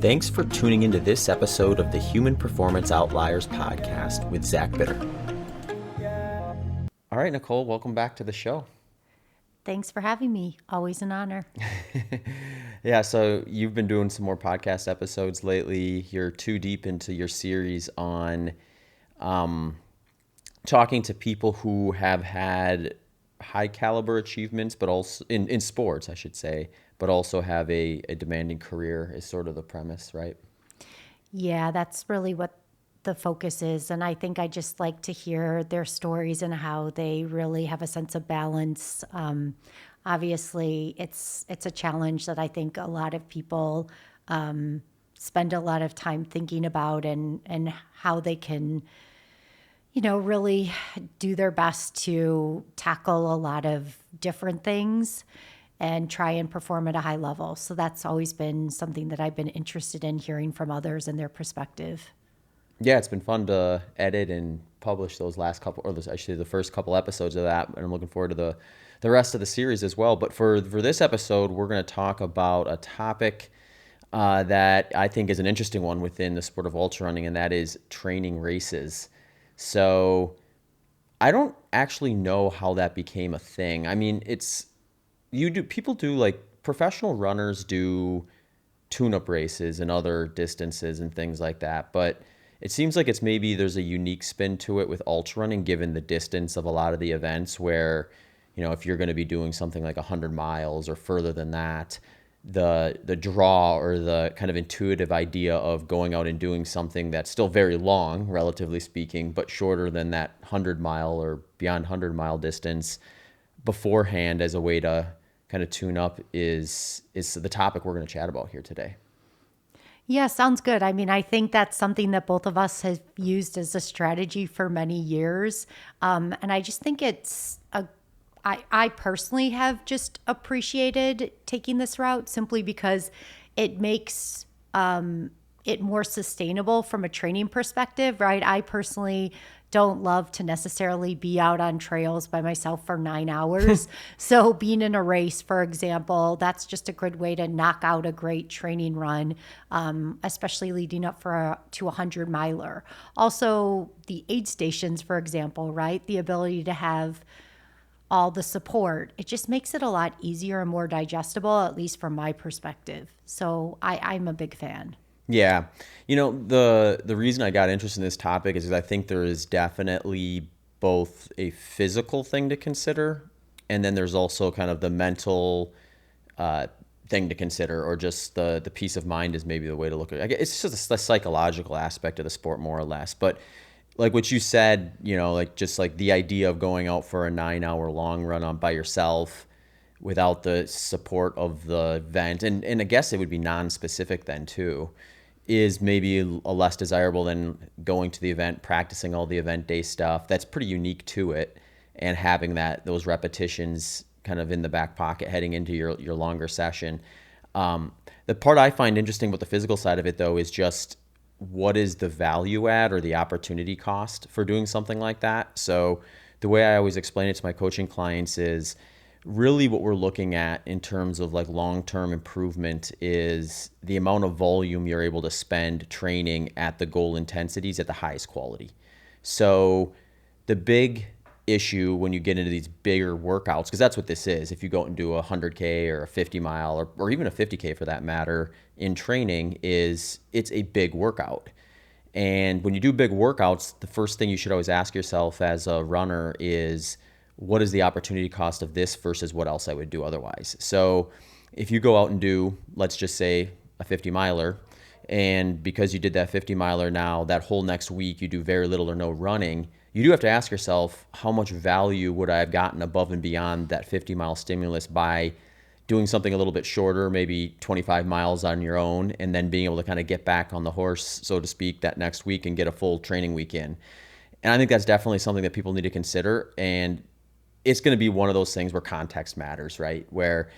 Thanks for tuning into this episode of the Human Performance Outliers podcast with Zach Bitter. All right, Nicole, welcome back to the show. Thanks for having me. Always an honor. Yeah, so you've been doing some more podcast episodes lately. You're too deep into your series on talking to people who have had high caliber achievements, but also in sports, I should say, but also have a demanding career is sort of the premise, right? Yeah, that's really what the focus is. And I think I just like to hear their stories and how they really have a sense of balance. Obviously, it's a challenge that I think a lot of people spend a lot of time thinking about and how they can, really do their best to tackle a lot of different things and try and perform at a high level. So that's always been something that I've been interested in hearing from others and their perspective. Yeah, it's been fun to edit and publish those last couple, or actually the first couple episodes of that, and I'm looking forward to the rest of the series as well. But for this episode, we're going to talk about a topic that I think is an interesting one within the sport of ultra running, and that is training races. So I don't actually know how that became a thing. I mean, people do, like, professional runners do tune-up races and other distances and things like that, but it seems like there's a unique spin to it with ultra running, given the distance of a lot of the events where, if you're going to be doing something like 100 miles or further than that, the draw or the kind of intuitive idea of going out and doing something that's still very long, relatively speaking, but shorter than that 100-mile or beyond 100-mile distance beforehand as a way to kind of tune up is the topic we're going to chat about here today. Yeah, sounds good. I mean, I think that's something that both of us have used as a strategy for many years. And I just think I personally have just appreciated taking this route simply because it makes it more sustainable from a training perspective, right? I personally don't love to necessarily be out on trails by myself for 9 hours. So being in a race, for example, that's just a good way to knock out a great training run, especially leading up to a 100-miler. Also, the aid stations, for example, right? The ability to have all the support. It just makes it a lot easier and more digestible, at least from my perspective. So I'm a big fan. Yeah. The reason I got interested in this topic is because I think there is definitely both a physical thing to consider, and then there's also kind of the mental thing to consider, or just the peace of mind is maybe the way to look at it. I guess it's just a psychological aspect of the sport, more or less. But like what you said, like just like the idea of going out for a 9-hour long run by yourself without the support of the event, and I guess it would be non-specific then too, is maybe a less desirable than going to the event, practicing all the event day stuff. That's pretty unique to it, and having those repetitions kind of in the back pocket heading into your longer session. The part I find interesting with the physical side of it, though, is just what is the value add or the opportunity cost for doing something like that. So the way I always explain it to my coaching clients is really what we're looking at in terms of like long-term improvement is the amount of volume you're able to spend training at the goal intensities at the highest quality. So the big issue when you get into these bigger workouts, because that's what this is, if you go and do a 100K or a 50-mile or even a 50K for that matter in training, is it's a big workout. And when you do big workouts, the first thing you should always ask yourself as a runner is, what is the opportunity cost of this versus what else I would do otherwise? So if you go out and do, let's just say, a 50-miler, and because you did that 50-miler now, that whole next week you do very little or no running, you do have to ask yourself, how much value would I have gotten above and beyond that 50-mile stimulus by doing something a little bit shorter, maybe 25 miles on your own, and then being able to kind of get back on the horse, so to speak, that next week and get a full training week in. And I think that's definitely something that people need to consider. And it's going to be one of those things where context matters, right? Where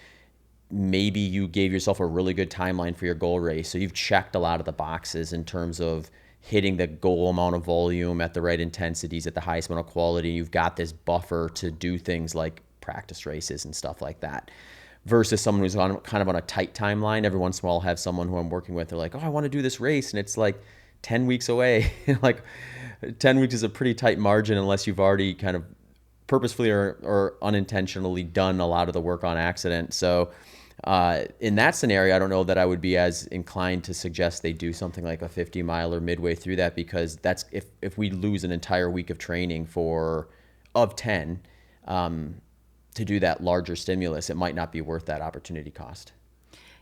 maybe you gave yourself a really good timeline for your goal race. So you've checked a lot of the boxes in terms of hitting the goal amount of volume at the right intensities at the highest amount of quality. You've got this buffer to do things like practice races and stuff like that. versus someone who's on kind of on a tight timeline. Every once in a while, I'll have someone who I'm working with. They're like, "Oh, I want to do this race," and it's like 10 weeks away. Like 10 weeks is a pretty tight margin unless you've already kind of purposefully or unintentionally done a lot of the work on accident. So in that scenario, I don't know that I would be as inclined to suggest they do something like a 50 miler midway through that, because that's if we lose an entire week of training for of 10 to do that larger stimulus, it might not be worth that opportunity cost.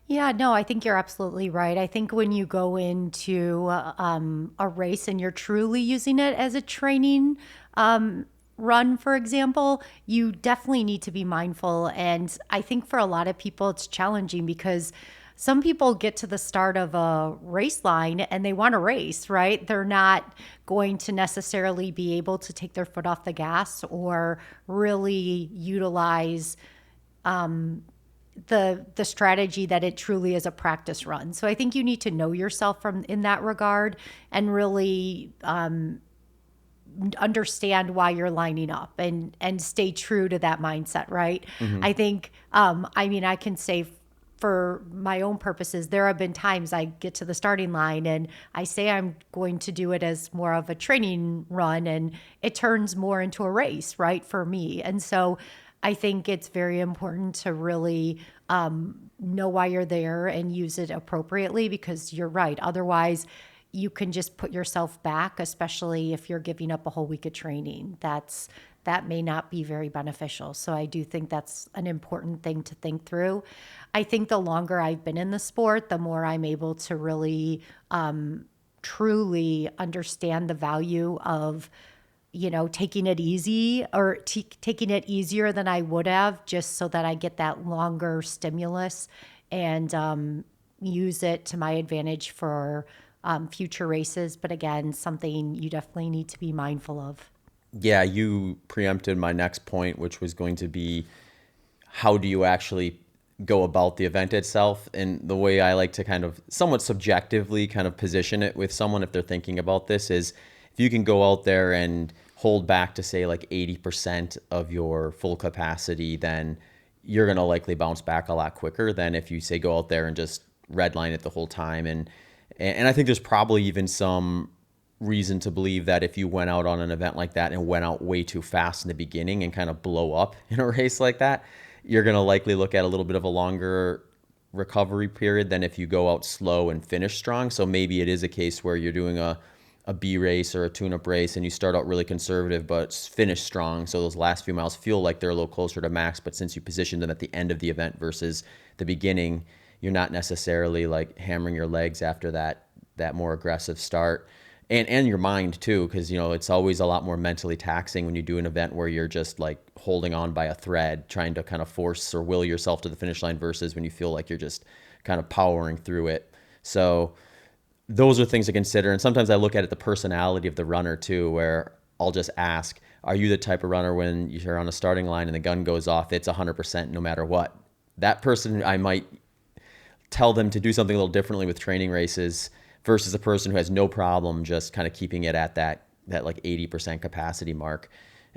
Yeah, no, I think you're absolutely right. I think when you go into a race and you're truly using it as a training run, for example, you definitely need to be mindful. And I think for a lot of people, it's challenging because some people get to the start of a race line and they want to race, right? They're not going to necessarily be able to take their foot off the gas or really utilize the strategy that it truly is a practice run. So I think you need to know yourself from in that regard and really understand why you're lining up and stay true to that mindset, right? Mm-hmm. I think I mean I can say for my own purposes, there have been times I get to the starting line and I say I'm going to do it as more of a training run and it turns more into a race, right, for me. And so I think it's very important to really know why you're there and use it appropriately because you're right. Otherwise, you can just put yourself back, especially if you're giving up a whole week of training. That may not be very beneficial. So I do think that's an important thing to think through. I think the longer I've been in the sport, the more I'm able to really truly understand the value of taking it easy or taking it easier than I would have just so that I get that longer stimulus and use it to my advantage for future races. But again, something you definitely need to be mindful of. Yeah, you preempted my next point, which was going to be how do you actually go about the event itself? And the way I like to kind of somewhat subjectively kind of position it with someone if they're thinking about this is if you can go out there and hold back to say like 80% of your full capacity, then you're going to likely bounce back a lot quicker than if you say go out there and just redline it the whole time. And I think there's probably even some reason to believe that if you went out on an event like that and went out way too fast in the beginning and kind of blow up in a race like that, you're going to likely look at a little bit of a longer recovery period than if you go out slow and finish strong. So maybe it is a case where you're doing a B race or a tune-up race and you start out really conservative but finish strong. So those last few miles feel like they're a little closer to max, but since you positioned them at the end of the event versus the beginning, you're not necessarily like hammering your legs after that more aggressive start. And your mind too, because it's always a lot more mentally taxing when you do an event where you're just like holding on by a thread, trying to kind of force or will yourself to the finish line versus when you feel like you're just kind of powering through it. So those are things to consider. And sometimes I look at it the personality of the runner too, where I'll just ask, are you the type of runner when you're on a starting line and the gun goes off, it's 100% no matter what? That person, I might tell them to do something a little differently with training races versus a person who has no problem just kind of keeping it at that like 80% capacity mark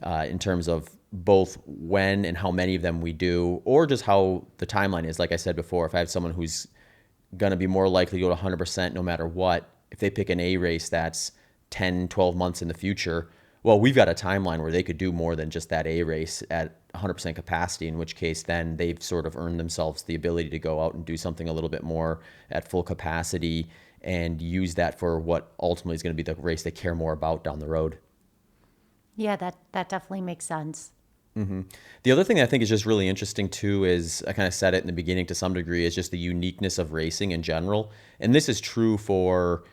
in terms of both when and how many of them we do, or just how the timeline is. Like I said before, if I have someone who's going to be more likely to go to 100% no matter what, if they pick an A race that's 10, 12 months in the future, well, we've got a timeline where they could do more than just that A race at 100% capacity, in which case then they've sort of earned themselves the ability to go out and do something a little bit more at full capacity and use that for what ultimately is going to be the race they care more about down the road. Yeah, that definitely makes sense. The other thing I think is just really interesting too is I kind of said it in the beginning to some degree is just the uniqueness of racing in general. And this is true for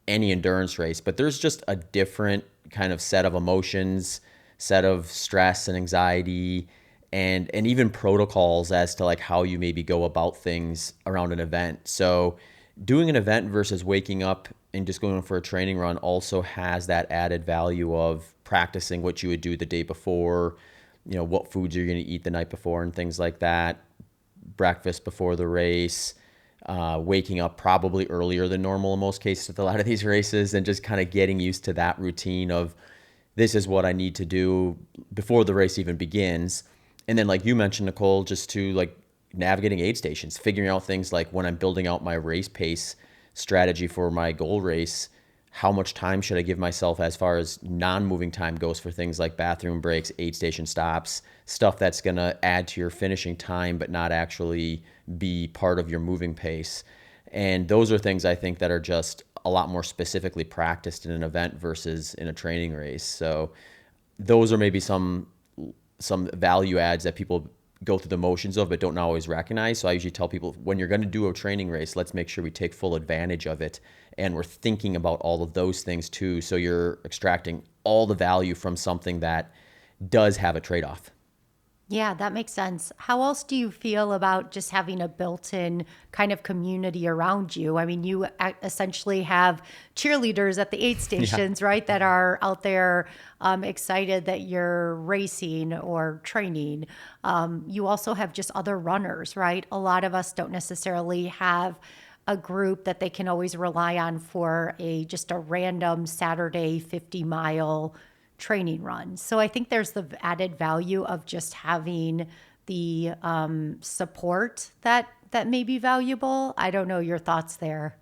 any endurance race, but there's just a different kind of set of emotions, set of stress and anxiety, and even protocols as to like how you maybe go about things around an event. So doing an event versus waking up and just going for a training run also has that added value of practicing what you would do the day before, what foods you're going to eat the night before and things like that, breakfast before the race, waking up probably earlier than normal in most cases with a lot of these races, and just kind of getting used to that routine of this is what I need to do before the race even begins. And then like you mentioned, Nicole, just to like navigating aid stations, figuring out things like when I'm building out my race pace strategy for my goal race, how much time should I give myself as far as non-moving time goes for things like bathroom breaks, aid station stops, stuff that's going to add to your finishing time but not actually be part of your moving pace. And those are things I think that are just a lot more specifically practiced in an event versus in a training race. So those are maybe some value adds that people go through the motions of but don't always recognize. So I usually tell people, when you're going to do a training race, let's make sure we take full advantage of it, and we're thinking about all of those things too, so you're extracting all the value from something that does have a trade-off. Yeah, that makes sense. How else do you feel about just having a built-in kind of community around you? I mean, you essentially have cheerleaders at the aid Yeah. stations, right, that are out there excited that you're racing or training. You also have just other runners, right? A lot of us don't necessarily have a group that they can always rely on for a just a random Saturday 50-mile training run. So I think there's the added value of just having the support that may be valuable. I don't know your thoughts there.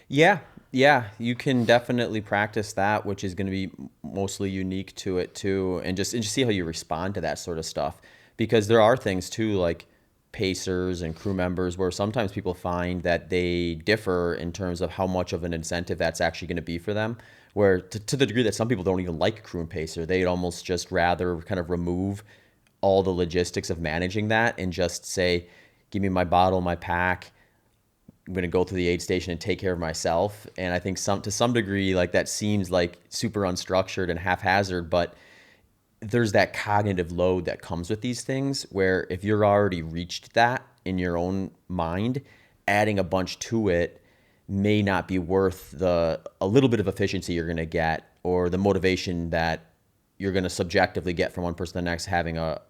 Yeah, yeah, you can definitely practice that, which is going to be mostly unique to it too, and just see how you respond to that sort of stuff. Because there are things too, like pacers and crew members, where sometimes people find that they differ in terms of how much of an incentive that's actually going to be for them. Where to the degree that some people don't even like crew and pacer, they'd almost just rather kind of remove all the logistics of managing that and just say, give me my bottle, my pack, I'm going to go to the aid station and take care of myself. And I think to some degree, like, that seems like super unstructured and haphazard, but there's that cognitive load that comes with these things, where if you're already reached that in your own mind, adding a bunch to it may not be worth the a little bit of efficiency you're going to get, or the motivation that you're going to subjectively get from one person to the next, having a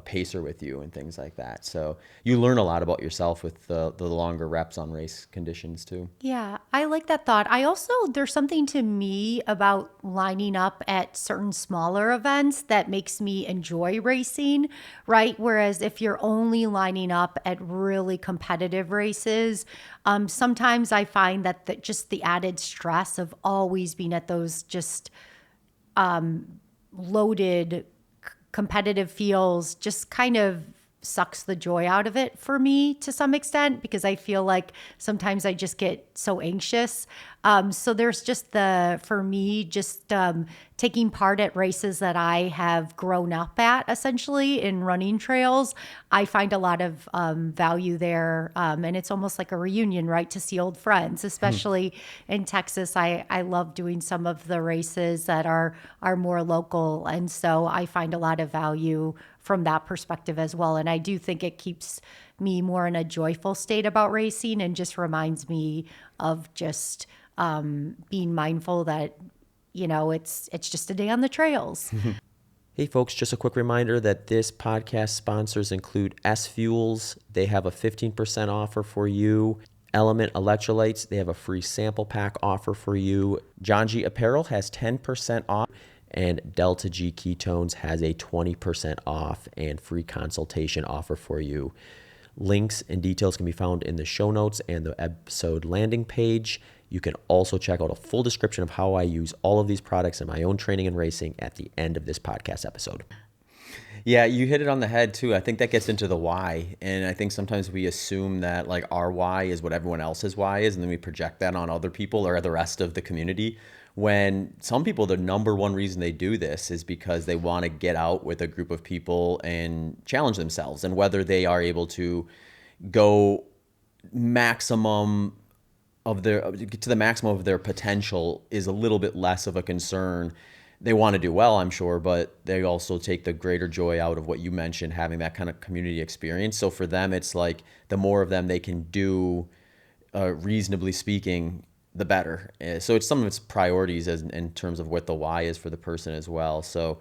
pacer with you and things like that. So you learn a lot about yourself with the longer reps on race conditions too. Yeah, I like that thought. I also, there's something to me about lining up at certain smaller events that makes me enjoy racing, right? Whereas if you're only lining up at really competitive races, sometimes I find that just the added stress of always being at those just loaded competitive fields just kind of sucks the joy out of it for me to some extent, because I feel like sometimes I just get so anxious. So there's just for me, just taking part at races that I have grown up at, essentially in running trails. I find a lot of value there. And it's almost like a reunion, right? To see old friends, especially in Texas. I love doing some of the races that are more local. And so I find a lot of value from that perspective as well. And I do think it keeps me more in a joyful state about racing, and just reminds me of just being mindful that, it's just a day on the trails. Hey folks, just a quick reminder that this podcast sponsors include S Fuels. They have a 15% offer for you. Element Electrolytes, they have a free sample pack offer for you. John G Apparel has 10% off. And Delta G Ketones has a 20% off and free consultation offer for you. Links and details can be found in the show notes and the episode landing page. You can also check out a full description of how I use all of these products in my own training and racing at the end of this podcast episode. Yeah, you hit it on the head too. I think that gets into the why. And I think sometimes we assume that, like, our why is what everyone else's why is, and then we project that on other people or the rest of the community. When some people, the number one reason they do this is because they want to get out with a group of people and challenge themselves. And whether they are able to go maximum of their get to the maximum of their potential is a little bit less of a concern. They want to do well, I'm sure, but they also take the greater joy out of what you mentioned, having that kind of community experience. So for them, it's like the more of them they can do, reasonably speaking, the better. So it's some of its priorities in terms of what the why is for the person as well. So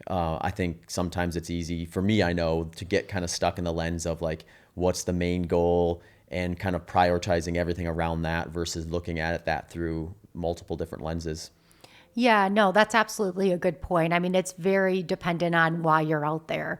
I think sometimes it's easy for me, I know, to get kind of stuck in the lens of, like, what's the main goal, and kind of prioritizing everything around that versus looking at that through multiple different lenses. Yeah, no, that's absolutely a good point. I mean, it's very dependent on why you're out there.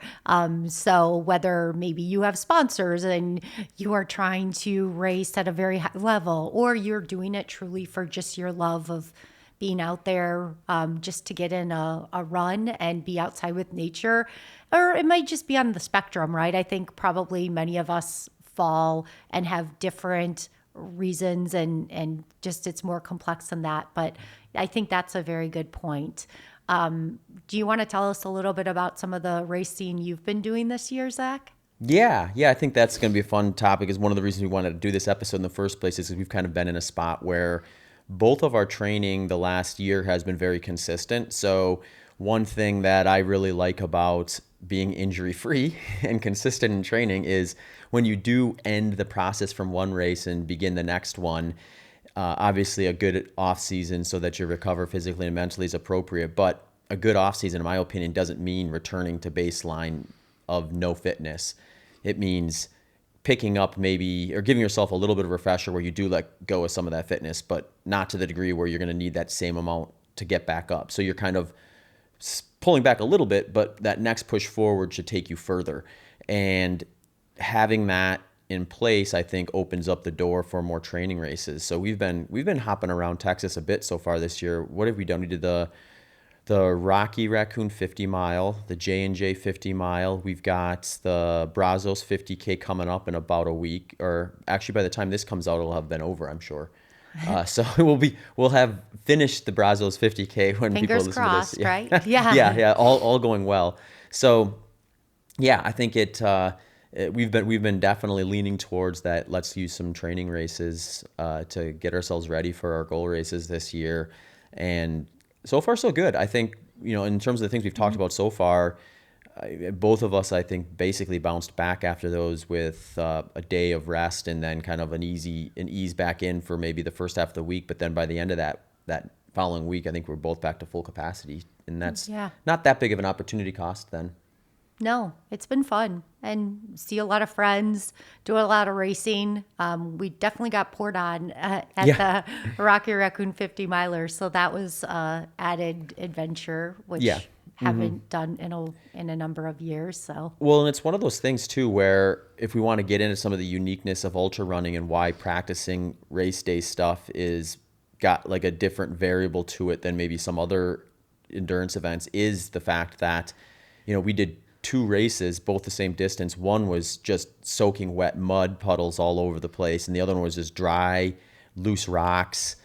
So whether maybe you have sponsors and you are trying to race at a very high level, or you're doing it truly for just your love of being out there, just to get in a run and be outside with nature, or it might just be on the spectrum, right? I think probably many of us fall and have different reasons, and just it's more complex than that, but I think that's a very good point. Do you want to tell us a little bit about some of the racing you've been doing this year, Zach? Yeah, I think that's going to be a fun topic. Is one of the reasons we wanted to do this episode in the first place is 'cause we've kind of been in a spot where both of our training the last year has been very consistent. So one thing that I really like about being injury free and consistent in training is when you do end the process from one race and begin the next one. Obviously, a good off season so that you recover physically and mentally is appropriate. But a good off season, in my opinion, doesn't mean returning to baseline of no fitness. It means picking up maybe or giving yourself a little bit of refresher where you do let go of some of that fitness, but not to the degree where you're going to need that same amount to get back up. So you're kind of pulling back a little bit, but that next push forward should take you further. And having that in place, I think, opens up the door for more training races. So we've been hopping around Texas a bit so far this year. What have we done? We did the Rocky Raccoon 50 mile, the J&J 50 mile. We've got the Brazos 50K coming up in about a week, or actually by the time this comes out, it'll have been over, I'm sure. So we'll have finished the Brazos 50K when people Fingers listen to this. crossed, Yeah, right? Yeah. yeah, all going well. So yeah, I think we've been definitely leaning towards that. Let's use some training races to get ourselves ready for our goal races this year, and so far so good. I think in terms of the things we've talked about so far, both of us I think basically bounced back after those with a day of rest and then kind of an ease back in for maybe the first half of the week. But then by the end of that following week, I think we're both back to full capacity, and that's Yeah. not that big of an opportunity cost then. No, it's been fun and see a lot of friends, do a lot of racing. We definitely got poured on at Yeah. the Rocky Raccoon 50 miler. So that was added adventure, Yeah. which haven't done in a number of years. So Well, and it's one of those things too where if we want to get into some of the uniqueness of ultra running and why practicing race day stuff is got like a different variable to it than maybe some other endurance events is the fact that we did two races, both the same distance. One was just soaking wet mud puddles all over the place, and the other one was just dry, loose rocks,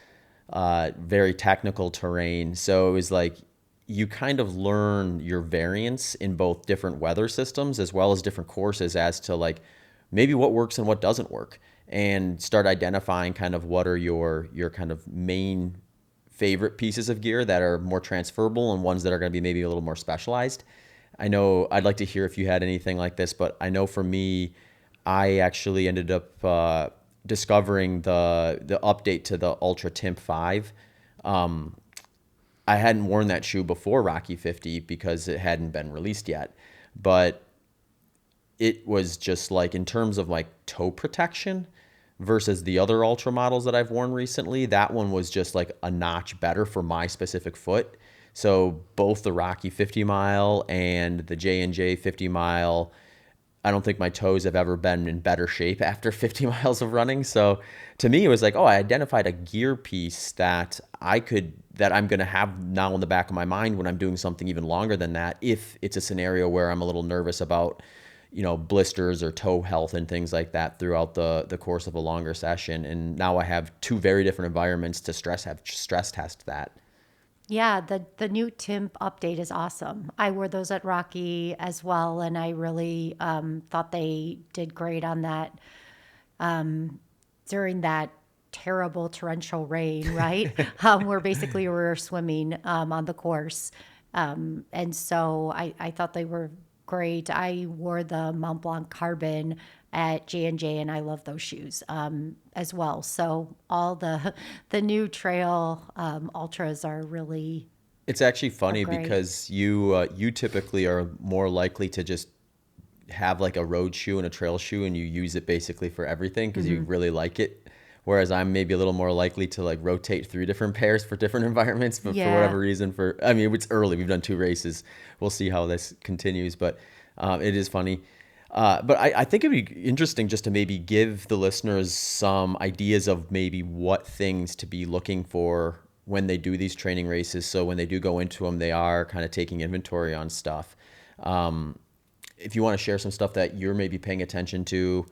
very technical terrain. So it was like you kind of learn your variance in both different weather systems as well as different courses as to like maybe what works and what doesn't work, and start identifying kind of what are your kind of main favorite pieces of gear that are more transferable and ones that are going to be maybe a little more specialized. I know I'd like to hear if you had anything like this, but I know for me, I actually ended up discovering the update to the Ultra Timp 5. I hadn't worn that shoe before Rocky 50 because it hadn't been released yet, but it was just like in terms of like toe protection versus the other ultra models that I've worn recently, that one was just like a notch better for my specific foot. So both the Rocky 50 mile and the J&J 50 mile, I don't think my toes have ever been in better shape after 50 miles of running. So to me, it was like, oh, I identified a gear piece that I'm going to have now in the back of my mind when I'm doing something even longer than that. If it's a scenario where I'm a little nervous about, blisters or toe health and things like that throughout the course of a longer session. And now I have two very different environments to stress test that. yeah, the new Timp update is awesome. I wore those at Rocky as well, and I really thought they did great on that during that terrible torrential rain, right? Where basically we were swimming on the course. And so I thought they were great. I wore the Mont Blanc Carbon at J&J, and I love those shoes as well. So all the new trail ultras are really It's actually are funny great. because you typically are more likely to just have like a road shoe and a trail shoe and you use it basically for everything because you really like it. whereas I'm maybe a little more likely to like rotate through different pairs for different environments. But for Yeah. whatever reason, I mean, it's early. We've done 2 races. We'll see how this continues, but it is funny. But I think it'd be interesting just to maybe give the listeners some ideas of maybe what things to be looking for when they do these training races. So when they do go into them, they are kind of taking inventory on stuff. If you want to share some stuff that you're maybe paying attention to,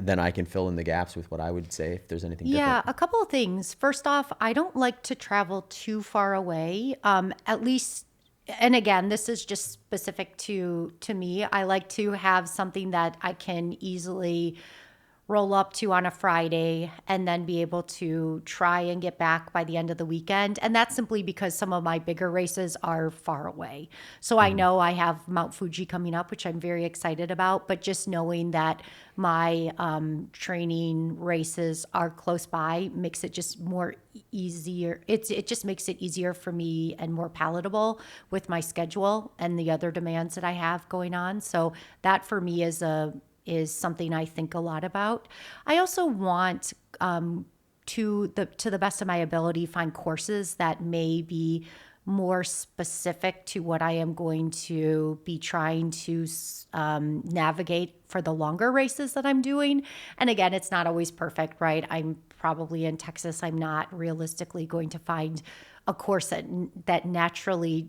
then I can fill in the gaps with what I would say if there's anything Yeah, different. a couple of things. First off, I don't like to travel too far away. At least, and again, this is just specific to me. I like to have something that I can easily roll up to on a Friday and then be able to try and get back by the end of the weekend. And that's simply because some of my bigger races are far away. So I Hmm. know I have Mount Fuji coming up, which I'm very excited about, but just knowing that my training races are close by makes it just more easier. It just makes it easier for me and more palatable with my schedule and the other demands that I have going on. So that for me is something I think a lot about. I also want to the best of my ability find courses that may be more specific to what I am going to be trying to navigate for the longer races that I'm doing. And again, it's not always perfect, right? I'm probably in Texas. I'm not realistically going to find a course that naturally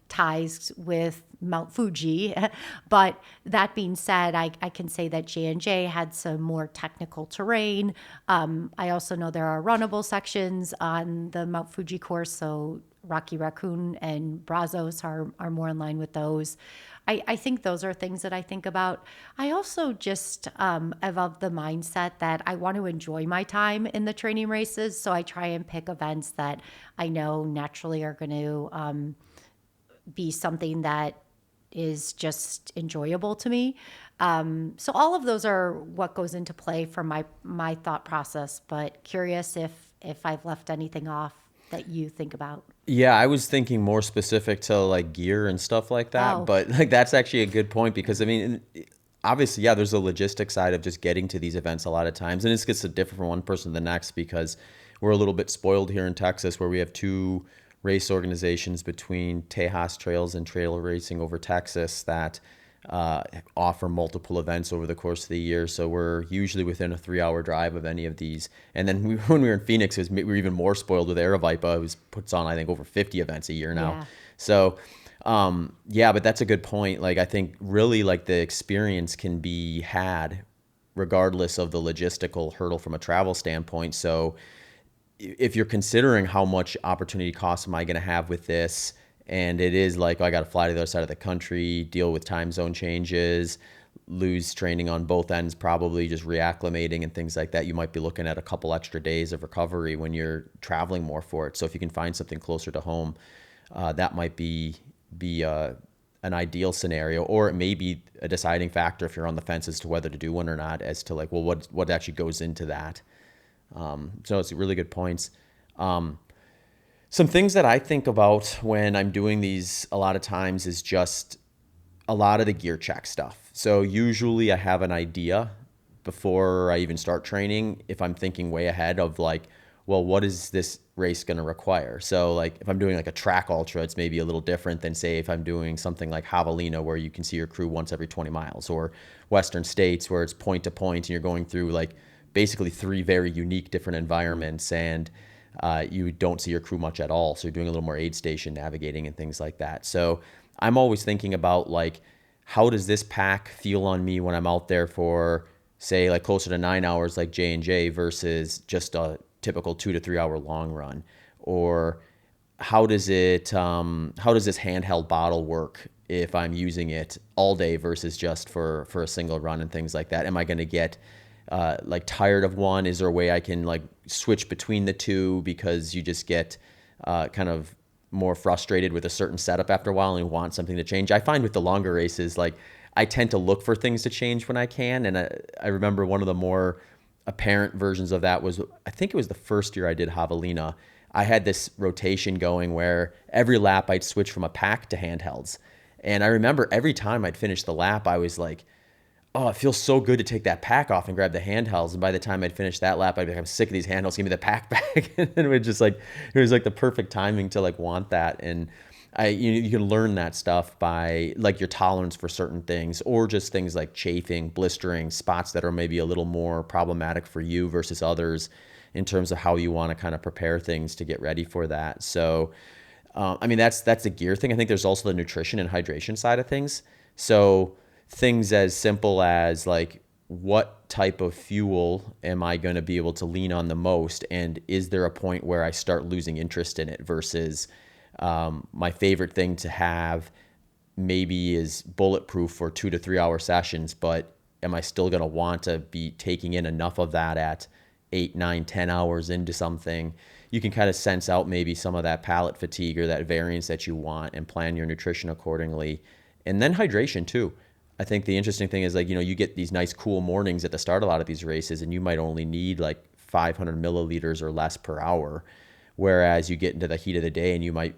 ties with Mount Fuji. But that being said, I can say that J&J had some more technical terrain. I also know there are runnable sections on the Mount Fuji course, so Rocky Raccoon and Brazos are more in line with those. I think those are things that I think about. I also just am of the mindset that I want to enjoy my time in the training races. So I try and pick events that I know naturally are going to be something that is just enjoyable to me. So all of those are what goes into play for my thought process. But curious if I've left anything off that you think about. Yeah, I was thinking more specific to like gear and stuff like that, Oh, but like that's actually a good point because I mean, obviously, yeah, there's a logistic side of just getting to these events a lot of times, and this gets different from one person to the next because we're a little bit spoiled here in Texas where we have 2 race organizations between Tejas Trails and Trail Racing over Texas that offer multiple events over the course of the year. So we're usually within a 3-hour drive of any of these. And then when we were in Phoenix, we were even more spoiled with Aravaipa, who puts on, I think, over 50 events a year now. yeah. So, yeah, but that's a good point. Like, I think really like the experience can be had regardless of the logistical hurdle from a travel standpoint. So if you're considering how much opportunity cost am I going to have with this, and it is like, oh, I got to fly to the other side of the country, deal with time zone changes, lose training on both ends, probably just reacclimating and things like that. You might be looking at a couple extra days of recovery when you're traveling more for it. So if you can find something closer to home, that might be an ideal scenario, or it may be a deciding factor if you're on the fence as to whether to do one or not, as to like, well, what actually goes into that. So it's really good points. Some things that I think about when I'm doing these a lot of times is just a lot of the gear check stuff. So usually I have an idea before I even start training if I'm thinking way ahead of like, well, what is this race going to require? So like if I'm doing like a track ultra, it's maybe a little different than say if I'm doing something like Javelina where you can see your crew once every 20 miles, or Western States where it's point to point and you're going through like basically 3 very unique different environments, and you don't see your crew much at all. So you're doing a little more aid station navigating and things like that. So I'm always thinking about like, how does this pack feel on me when I'm out there for say like closer to 9 hours like J&J versus just a typical 2 to 3 hour long run? Or how does how does this handheld bottle work if I'm using it all day versus just for a single run and things like that? Am I going to get like tired of one? Is there a way I can like switch between the two because you just get kind of more frustrated with a certain setup after a while and you want something to change? I find with the longer races, like I tend to look for things to change when I can. And I remember one of the more apparent versions of that was, I think it was the first year I did Javelina. I had this rotation going where every lap I'd switch from a pack to handhelds. And I remember every time I'd finish the lap, I was like, oh, it feels so good to take that pack off and grab the handhelds. And by the time I'd finish that lap, I'd be like, I'm sick of these handhelds. Give me the pack back. And it was just like, it was like the perfect timing to like want that. And you can learn that stuff by like your tolerance for certain things, or just things like chafing, blistering, spots that are maybe a little more problematic for you versus others in terms of how you want to kind of prepare things to get ready for that. So, I mean, that's a gear thing. I think there's also the nutrition and hydration side of things. So things as simple as like, what type of fuel am I going to be able to lean on the most? And is there a point where I start losing interest in it versus my favorite thing to have maybe is bulletproof for 2 to 3 hour sessions, but am I still going to want to be taking in enough of that at 8, 9, 10 hours into something? You can kind of sense out maybe some of that palate fatigue or that variance that you want and plan your nutrition accordingly. And then hydration too. I think the interesting thing is like, you get these nice cool mornings at the start of a lot of these races and you might only need like 500 milliliters or less per hour. Whereas you get into the heat of the day and you might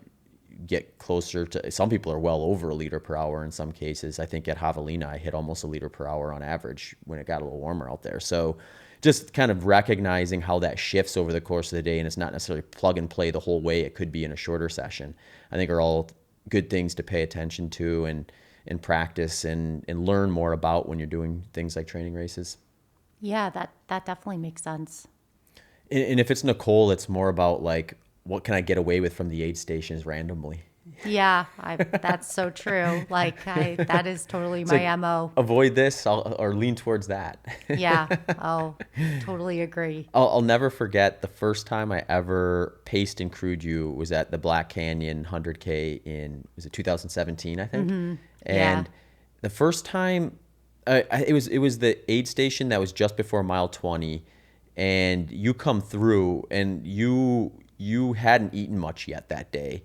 get closer to, some people are well over a liter per hour in some cases. I think at Javelina, I hit almost a liter per hour on average when it got a little warmer out there. So just kind of recognizing how that shifts over the course of the day, and it's not necessarily plug and play the whole way it could be in a shorter session, I think are all good things to pay attention to and practice and learn more about when you're doing things like training races. Yeah, that definitely makes sense. And if it's Nicole, it's more about like, what can I get away with from the aid stations randomly? Yeah, that's so true. Like that is totally It's my like, MO. avoid this or lean towards that. Yeah. Oh, totally agree. I'll never forget the first time I ever paced and crewed you was at the Black Canyon 100K in, was it 2017, I think? Yeah. And the first time, it was the aid station that was just before mile 20, and you come through and you hadn't eaten much yet that day.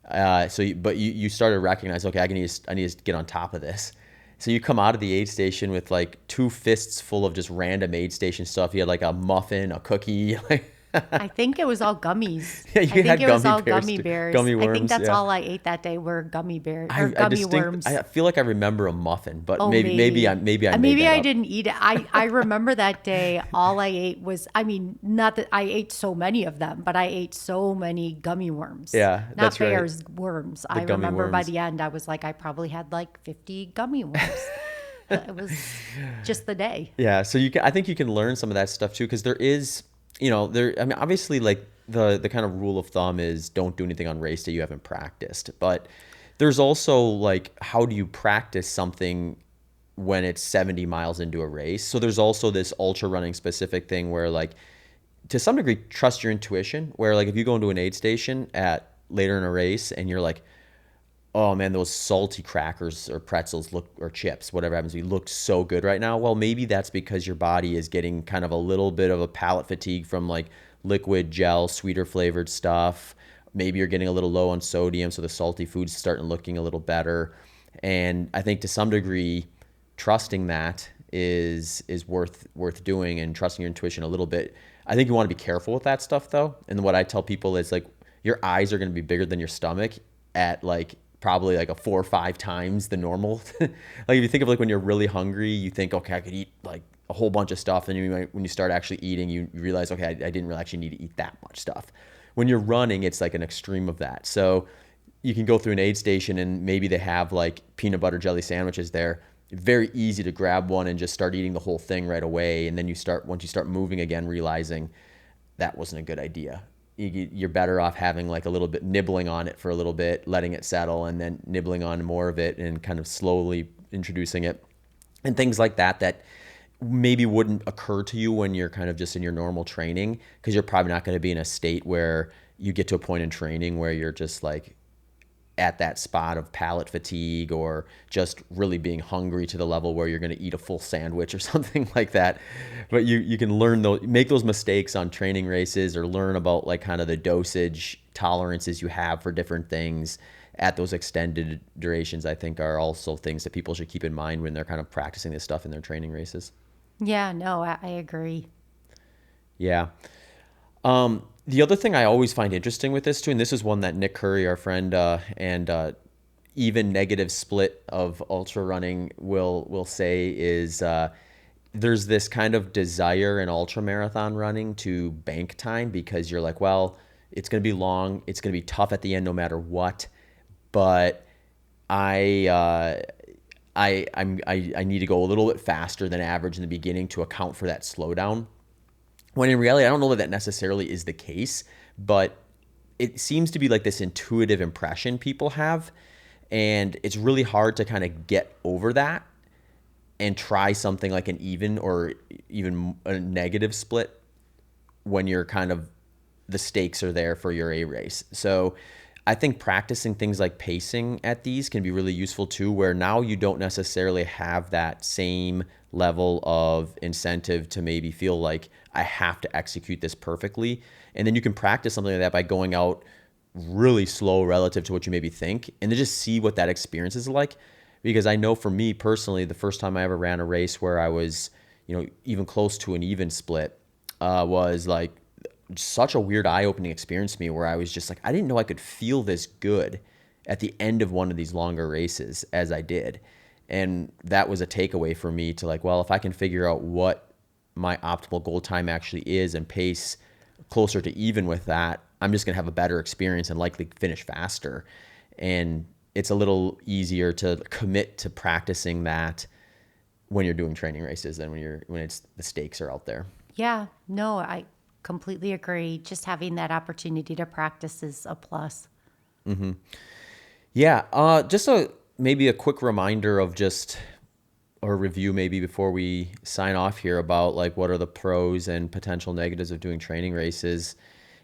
But you started to recognize, okay, I need to get on top of this. So you come out of the aid station with like 2 fists full of just random aid station stuff. You had like a muffin, a cookie. I think it was all gummies. Yeah, I you think had it was gummy all bears, gummy bears. gummy I think worms. that's Yeah. all I ate that day were gummy bears or gummy worms. I feel like I remember a muffin, but Oh, maybe I maybe. made Maybe that I up. didn't eat it. I remember that day, all I ate was, I mean, not that I ate so many of them, but I ate so many gummy worms. Yeah, Not that's right. bears, worms. The I gummy remember by worms. the end, I was like, I probably had like 50 gummy worms. It was just the day. Yeah, so I think you can learn some of that stuff too, because there is, there. I mean, obviously, like the kind of rule of thumb is don't do anything on race day you haven't practiced. But there's also like, how do you practice something when it's 70 miles into a race? So there's also this ultra running specific thing where like, to some degree, trust your intuition. Where like if you go into an aid station at later in a race and you're like, oh man, those salty crackers or pretzels look, or chips, whatever happens to be, look so good right now. Well, maybe that's because your body is getting kind of a little bit of a palate fatigue from like liquid, gel, sweeter flavored stuff. Maybe you're getting a little low on sodium, so the salty food's starting looking a little better. And I think to some degree, trusting that is worth doing, and trusting your intuition a little bit. I think you want to be careful with that stuff though. And what I tell people is like, your eyes are going to be bigger than your stomach at like probably like a 4 or 5 times the normal. Like if you think of like when you're really hungry, you think, okay, I could eat like a whole bunch of stuff. And when you start actually eating, you realize, okay, I didn't really actually need to eat that much stuff. When you're running, it's like an extreme of that. So you can go through an aid station and maybe they have like peanut butter jelly sandwiches there. Very easy to grab one and just start eating the whole thing right away. And then once you start moving again, realizing that wasn't a good idea. You're better off having like a little bit, nibbling on it for a little bit, letting it settle, and then nibbling on more of it and kind of slowly introducing it, and things like that maybe wouldn't occur to you when you're kind of just in your normal training, because you're probably not going to be in a state where you get to a point in training where you're just like at that spot of palate fatigue or just really being hungry to the level where you're going to eat a full sandwich or something like that. But you can make those mistakes on training races, or learn about like kind of the dosage tolerances you have for different things at those extended durations. I think are also things that people should keep in mind when they're kind of practicing this stuff in their training races. Yeah, no, I agree. Yeah. The other thing I always find interesting with this too, and this is one that Nick Curry, our friend, and even negative split of ultra running will say is there's this kind of desire in ultra marathon running to bank time because you're like, well, it's going to be long, it's going to be tough at the end no matter what, but I I need to go a little bit faster than average in the beginning to account for that slowdown. When in reality, I don't know that that necessarily is the case, but it seems to be like this intuitive impression people have, and it's really hard to kind of get over that and try something like an even or even a negative split when you're kind of the stakes are there for your A race. So I think practicing things like pacing at these can be really useful too, where now you don't necessarily have that same level of incentive to maybe feel like I have to execute this perfectly. And then you can practice something like that by going out really slow relative to what you maybe think and then just see what that experience is like. Because I know for me personally, the first time I ever ran a race where I was, even close to an even split, was like such a weird eye-opening experience to me where I was just like, I didn't know I could feel this good at the end of one of these longer races as I did. And that was a takeaway for me to like, well, if I can figure out what my optimal goal time actually is and pace closer to even with that, I'm just going to have a better experience and likely finish faster. And it's a little easier to commit to practicing that when you're doing training races than when it's the stakes are out there. Yeah, no, I completely agree. Just having that opportunity to practice is a plus. Yeah, just maybe a quick reminder of just or review maybe before we sign off here about like what are the pros and potential negatives of doing training races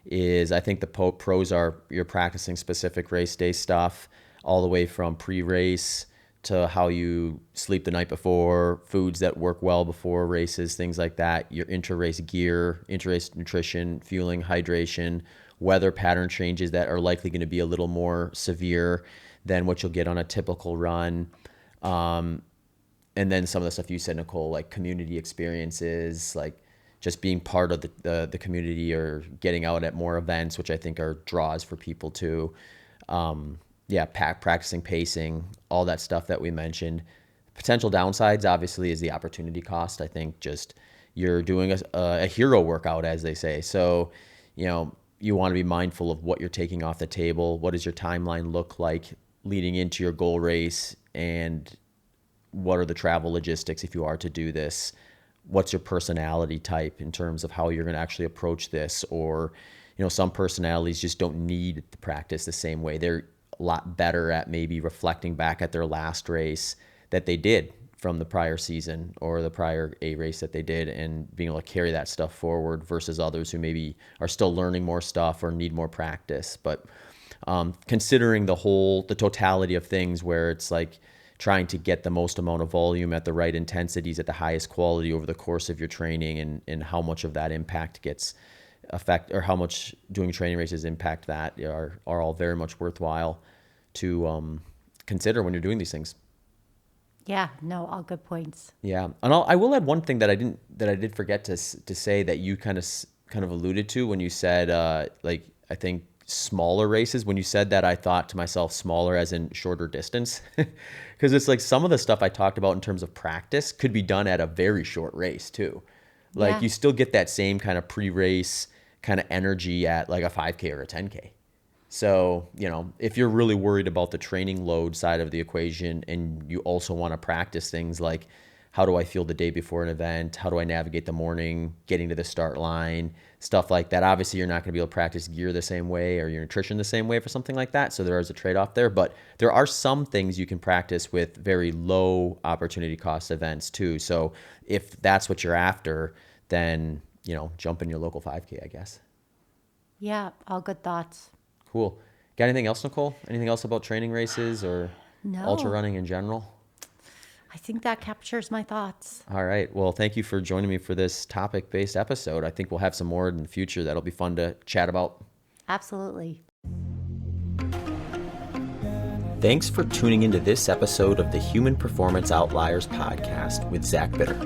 is I think the pros are you're practicing specific race day stuff all the way from pre-race to how you sleep the night before, foods that work well before races, things like that, your intra-race gear, intra-race nutrition, fueling, hydration, weather pattern changes that are likely going to be a little more severe than what you'll get on a typical run. And then some of the stuff you said, Nicole, like community experiences, like just being part of the community or getting out at more events, which I think are draws for people too. Practicing pacing, all that stuff that we mentioned. Potential downsides, obviously, is the opportunity cost. I think just you're doing a hero workout, as they say. So, you want to be mindful of what you're taking off the table. What does your timeline look like leading into your goal race? And what are the travel logistics if you are to do this? What's your personality type in terms of how you're going to actually approach this? Or, some personalities just don't need to practice the same way. They're a lot better at maybe reflecting back at their last race that they did from the prior season or the prior A race that they did and being able to carry that stuff forward versus others who maybe are still learning more stuff or need more practice. But considering the totality of things where it's like trying to get the most amount of volume at the right intensities at the highest quality over the course of your training and how much of that impact gets or how much doing training races impact that are all very much worthwhile to consider when you're doing these things. Yeah, no, all good points. Yeah, and I will add one thing that I did forget to say that you kind of alluded to when you said like I think smaller races. When you said that, I thought to myself smaller as in shorter distance, because it's like some of the stuff I talked about in terms of practice could be done at a very short race too. Like Yeah. you still get that same kind of pre-race kind of energy at like a 5K or a 10K. So, if you're really worried about the training load side of the equation and you also want to practice things like how do I feel the day before an event? How do I navigate the morning, getting to the start line, stuff like that. Obviously, you're not going to be able to practice gear the same way or your nutrition the same way for something like that. So there is a trade-off there. But there are some things you can practice with very low opportunity cost events too. So if that's what you're after, then, jump in your local 5K, I guess. Yeah, all good thoughts. Cool. Got anything else, Nicole? Anything else about training races or ultra No, running in general? I think that captures my thoughts. All right. Well, thank you for joining me for this topic-based episode. I think we'll have some more in the future that'll be fun to chat about. Absolutely. Thanks for tuning into this episode of the Human Performance Outliers podcast with Zach Bitter.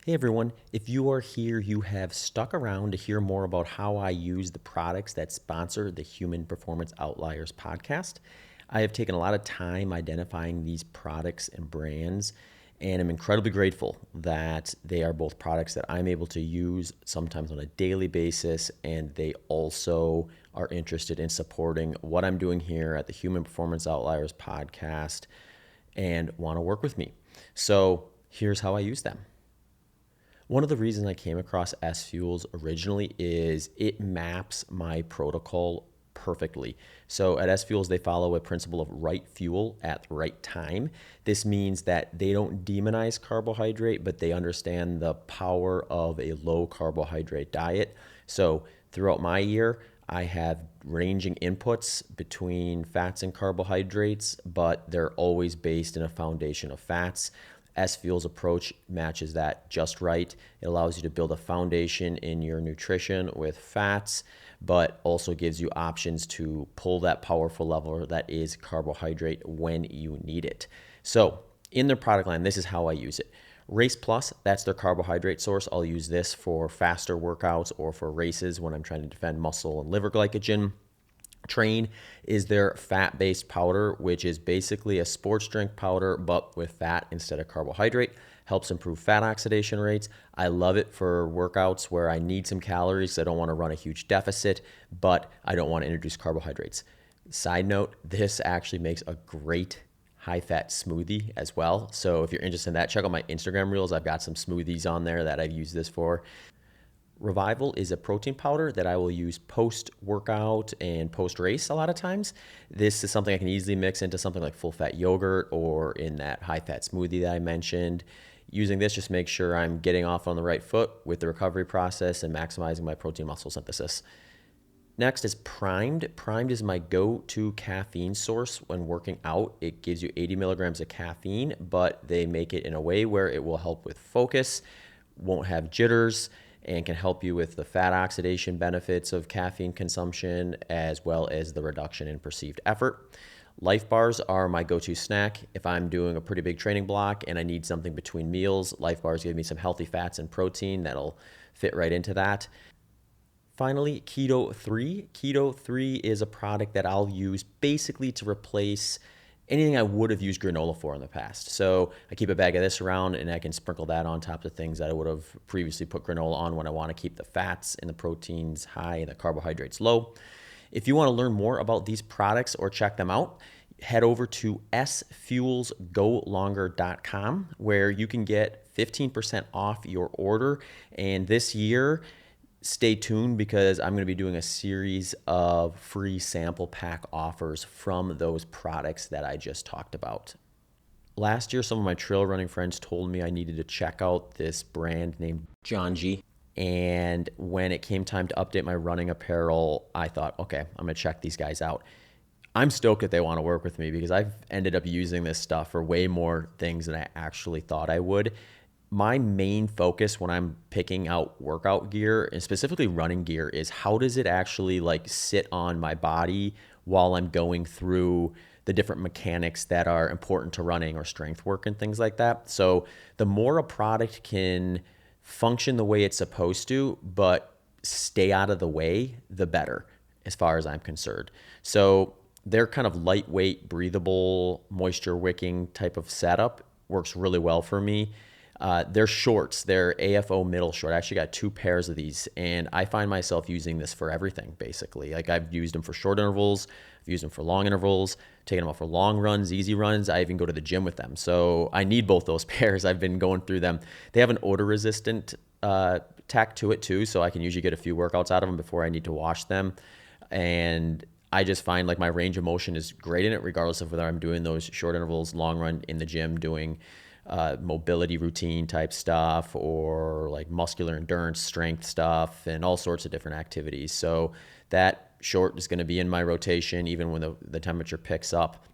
Hey everyone, if you are here, you have stuck around to hear more about how I use the products that sponsor the Human Performance Outliers podcast. I have taken a lot of time identifying these products and brands, and I'm incredibly grateful that they are both products that I'm able to use sometimes on a daily basis, and they also are interested in supporting what I'm doing here at the Human Performance Outliers podcast and want to work with me. So here's how I use them. One of the reasons I came across S Fuels originally is it maps my protocol perfectly. So at S Fuels, they follow a principle of right fuel at the right time. This means that they don't demonize carbohydrate, but they understand the power of a low carbohydrate diet. So throughout my year, I have ranging inputs between fats and carbohydrates, but they're always based in a foundation of fats. S Fuel's approach matches that just right. It allows you to build a foundation in your nutrition with fats, but also gives you options to pull that powerful lever that is carbohydrate when you need it. So, in their product line, this is how I use it. Race Plus, that's their carbohydrate source. I'll use this for faster workouts or for races when I'm trying to defend muscle and liver glycogen. Train is their fat-based powder, which is basically a sports drink powder, but with fat instead of carbohydrate. Helps improve fat oxidation rates. I love it for workouts where I need some calories. I don't want to run a huge deficit, but I don't want to introduce carbohydrates. Side note, this actually makes a great high-fat smoothie as well. So if you're interested in that, check out my Instagram reels. I've got some smoothies on there that I've used this for. Revival is a protein powder that I will use post-workout and post-race a lot of times. This is something I can easily mix into something like full-fat yogurt or in that high-fat smoothie that I mentioned. Using this just makes sure I'm getting off on the right foot with the recovery process and maximizing my protein muscle synthesis. Next is Primed. Primed is my go-to caffeine source when working out. It gives you 80 milligrams of caffeine, but they make it in a way where it will help with focus, won't have jitters, and can help you with the fat oxidation benefits of caffeine consumption as well as the reduction in perceived effort. Life bars are my go-to snack. If I'm doing a pretty big training block and I need something between meals, Life bars give me some healthy fats and protein that'll fit right into that. Finally, Keto 3. Keto 3 is a product that I'll use basically to replace anything I would have used granola for in the past. So I keep a bag of this around and I can sprinkle that on top of things that I would have previously put granola on when I want to keep the fats and the proteins high and the carbohydrates low. If you want to learn more about these products or check them out, head over to sfuelsgolonger.com where you can get 15% off your order. And this year, stay tuned because I'm going to be doing a series of free sample pack offers from those products that I just talked about. Last year, some of my trail running friends told me I needed to check out this brand named John G. And when it came time to update my running apparel, I thought, okay, I'm going to check these guys out. I'm stoked that they want to work with me because I've ended up using this stuff for way more things than I actually thought I would. My main focus when I'm picking out workout gear and specifically running gear is how does it actually like sit on my body while I'm going through the different mechanics that are important to running or strength work and things like that. So the more a product can function the way it's supposed to, but stay out of the way, the better as far as I'm concerned. So their kind of lightweight, breathable, moisture wicking type of setup works really well for me. They're shorts. They're AFO middle short. I actually got two pairs of these, and I find myself using this for everything, basically. Like I've used them for short intervals. I've used them for long intervals, taken them out for long runs, easy runs. I even go to the gym with them. So I need both those pairs. I've been going through them. They have an odor-resistant tack to it, too, so I can usually get a few workouts out of them before I need to wash them. And I just find like my range of motion is great in it, regardless of whether I'm doing those short intervals, long run in the gym, doing mobility routine type stuff or like muscular endurance strength stuff and all sorts of different activities. So that short is going to be in my rotation even when the temperature picks up.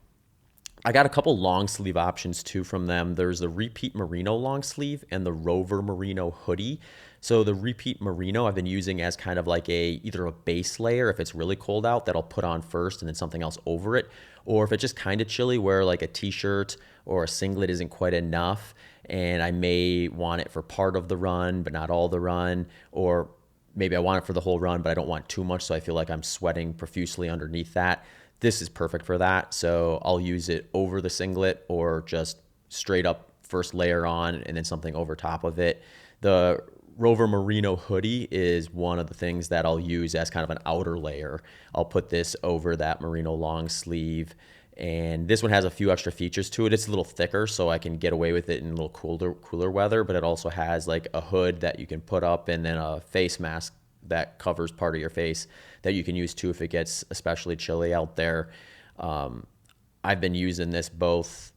I got a couple long sleeve options too from them. There's the Repeat Merino long sleeve and the Rover Merino hoodie. So the Repeat Merino I've been using as kind of like a either a base layer if it's really cold out that I'll put on first and then something else over it, or if it's just kind of chilly where like a t-shirt or a singlet isn't quite enough and I may want it for part of the run but not all the run, or maybe I want it for the whole run, but I don't want too much, so I feel like I'm sweating profusely underneath that. This is perfect for that. So I'll use it over the singlet or just straight up first layer on and then something over top of it. The Rover Merino hoodie is one of the things that I'll use as kind of an outer layer. I'll put this over that merino long sleeve. And this one has a few extra features to it. It's a little thicker, so I can get away with it in a little cooler weather, but it also has like a hood that you can put up and then a face mask that covers part of your face that you can use too if it gets especially chilly out there. I've been using this both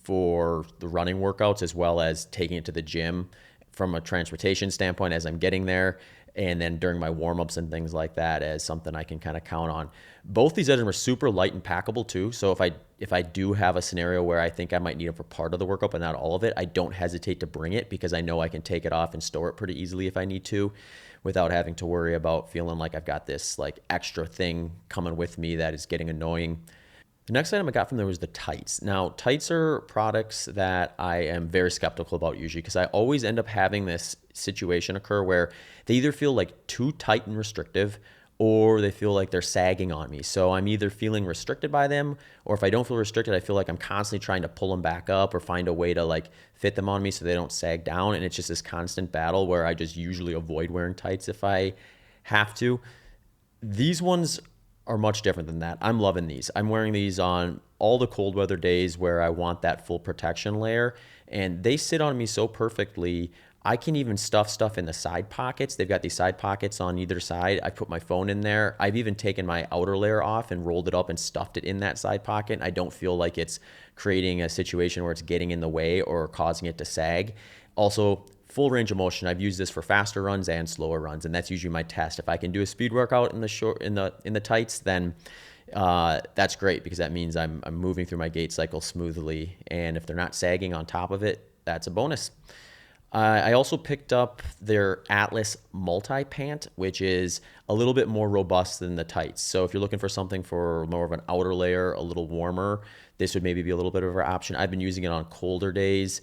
for the running workouts as well as taking it to the gym from a transportation standpoint as I'm getting there, and then during my warm-ups and things like that as something I can kind of count on. Both these items are super light and packable too, so if I do have a scenario where I think I might need it for part of the workout but not all of it, I don't hesitate to bring it because I know I can take it off and store it pretty easily if I need to without having to worry about feeling like I've got this like extra thing coming with me that is getting annoying. The next item I got from there was the tights. Now, tights are products that I am very skeptical about usually because I always end up having this situation occur where they either feel like too tight and restrictive or they feel like they're sagging on me. So I'm either feeling restricted by them, or if I don't feel restricted, I feel like I'm constantly trying to pull them back up or find a way to like fit them on me so they don't sag down. And it's just this constant battle where I just usually avoid wearing tights if I have to. These ones are much different than that. I'm loving these. I'm wearing these on all the cold weather days where I want that full protection layer, and they sit on me so perfectly. I can even stuff stuff in the side pockets. They've got these side pockets on either side. I put my phone in there. I've even taken my outer layer off and rolled it up and stuffed it in that side pocket. I don't feel like it's creating a situation where it's getting in the way or causing it to sag. Also, full range of motion. I've used this for faster runs and slower runs, and that's usually my test. If I can do a speed workout in the tights, then that's great because that means I'm moving through my gait cycle smoothly. And if they're not sagging on top of it, that's a bonus. I also picked up their Atlas multi-pant, which is a little bit more robust than the tights. So if you're looking for something for more of an outer layer, a little warmer, this would maybe be a little bit of an option. I've been using it on colder days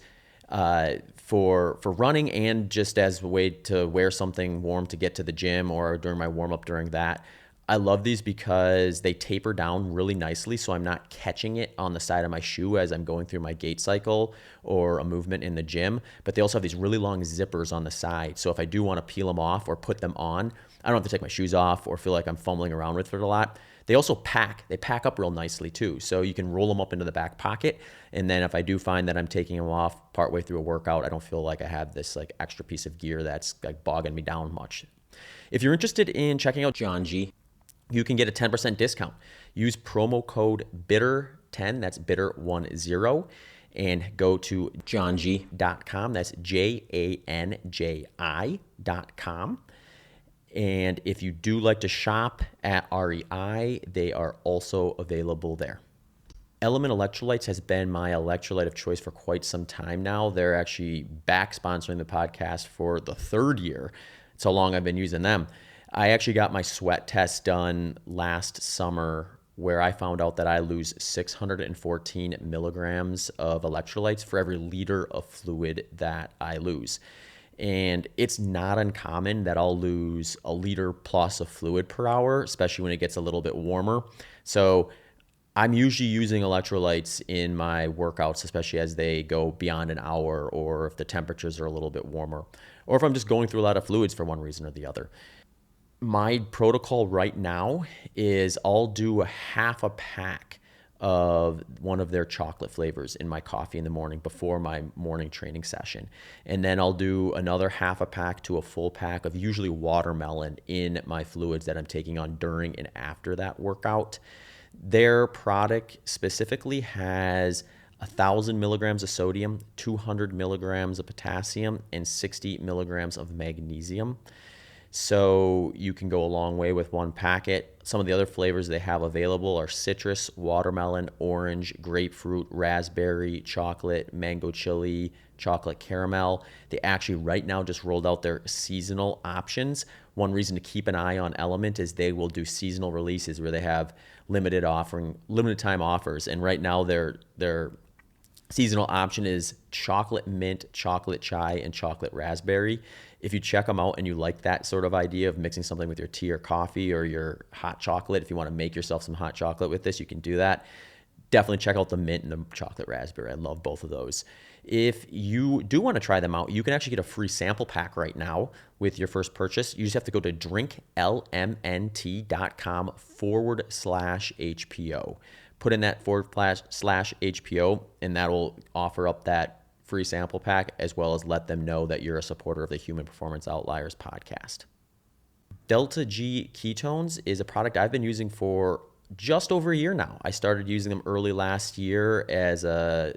for running and just as a way to wear something warm to get to the gym or during my warm-up during that. I love these because they taper down really nicely, so I'm not catching it on the side of my shoe as I'm going through my gait cycle or a movement in the gym. But they also have these really long zippers on the side, so if I do want to peel them off or put them on, I don't have to take my shoes off or feel like I'm fumbling around with it a lot. They also pack. They pack up real nicely too, so you can roll them up into the back pocket. And then if I do find that I'm taking them off partway through a workout, I don't feel like I have this like extra piece of gear that's like bogging me down much. If you're interested in checking out John G, you can get a 10% discount. Use promo code BITTER10, that's BITTER10, and go to johnji.com. That's JANJI.com. And if you do like to shop at REI, they are also available there. Element Electrolytes has been my electrolyte of choice for quite some time now. They're actually back sponsoring the podcast for the third year. That's how long I've been using them. I actually got my sweat test done last summer where I found out that I lose 614 milligrams of electrolytes for every liter of fluid that I lose. And it's not uncommon that I'll lose a liter plus of fluid per hour, especially when it gets a little bit warmer. So I'm usually using electrolytes in my workouts, especially as they go beyond an hour or if the temperatures are a little bit warmer, or if I'm just going through a lot of fluids for one reason or the other. My protocol right now is I'll do a half a pack of one of their chocolate flavors in my coffee in the morning before my morning training session. And then I'll do another half a pack to a full pack of usually watermelon in my fluids that I'm taking on during and after that workout. Their product specifically has 1,000 milligrams of sodium, 200 milligrams of potassium, and 60 milligrams of magnesium. So you can go a long way with one packet. Some of the other flavors they have available are citrus, watermelon, orange, grapefruit, raspberry, chocolate, mango chili, chocolate caramel. They actually right now just rolled out their seasonal options. One reason to keep an eye on Element is they will do seasonal releases where they have limited time offers. And right now their seasonal option is chocolate mint, chocolate chai, and chocolate raspberry. If you check them out and you like that sort of idea of mixing something with your tea or coffee or your hot chocolate, if you want to make yourself some hot chocolate with this, you can do that. Definitely check out the mint and the chocolate raspberry. I love both of those. If you do want to try them out, you can actually get a free sample pack right now with your first purchase. You just have to go to drinklmnt.com/HPO. Put in that /HPO, and that will offer up that free sample pack as well as let them know that you're a supporter of the Human Performance Outliers podcast. Delta G ketones is a product I've been using for just over a year now. I started using them early last year as a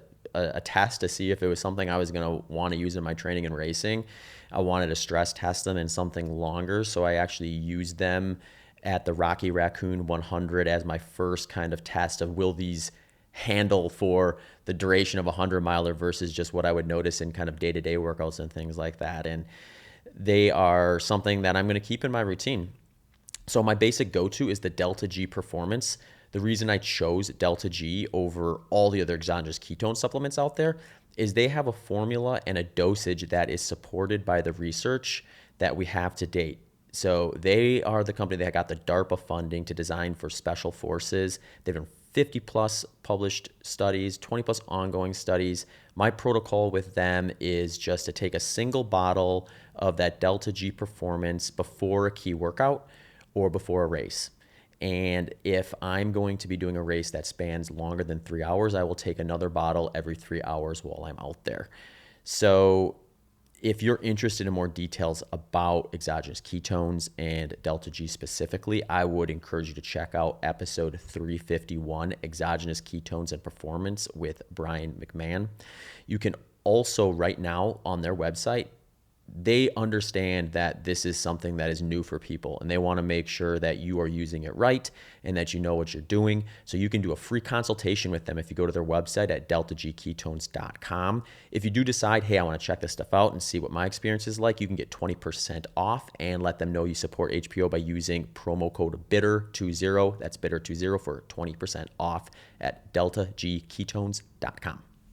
test to see if it was something I was going to want to use in my training and racing. I wanted to stress test them in something longer, so I actually used them at the Rocky Raccoon 100 as my first kind of test of will these handle for the duration of a 100-miler versus just what I would notice in kind of day-to-day workouts and things like that. And they are something that I'm going to keep in my routine. So my basic go-to is the Delta G Performance. The reason I chose Delta G over all the other exogenous ketone supplements out there is they have a formula and a dosage that is supported by the research that we have to date. So they are the company that got the DARPA funding to design for special forces. They've been 50 plus published studies, 20 plus ongoing studies. My protocol with them is just to take a single bottle of that Delta G Performance before a key workout or before a race. And if I'm going to be doing a race that spans longer than 3 hours, I will take another bottle every 3 hours while I'm out there. So if you're interested in more details about exogenous ketones and Delta G specifically, I would encourage you to check out episode 351, Exogenous Ketones and Performance with Brian McMahon. You can also right now on their website, they understand that this is something that is new for people and they want to make sure that you are using it right and that you know what you're doing. So you can do a free consultation with them if you go to their website at deltagketones.com. If you do decide, hey, I want to check this stuff out and see what my experience is like, you can get 20% off and let them know you support HPO by using promo code BITTER20. That's BITTER20 for 20% off at deltagketones.com.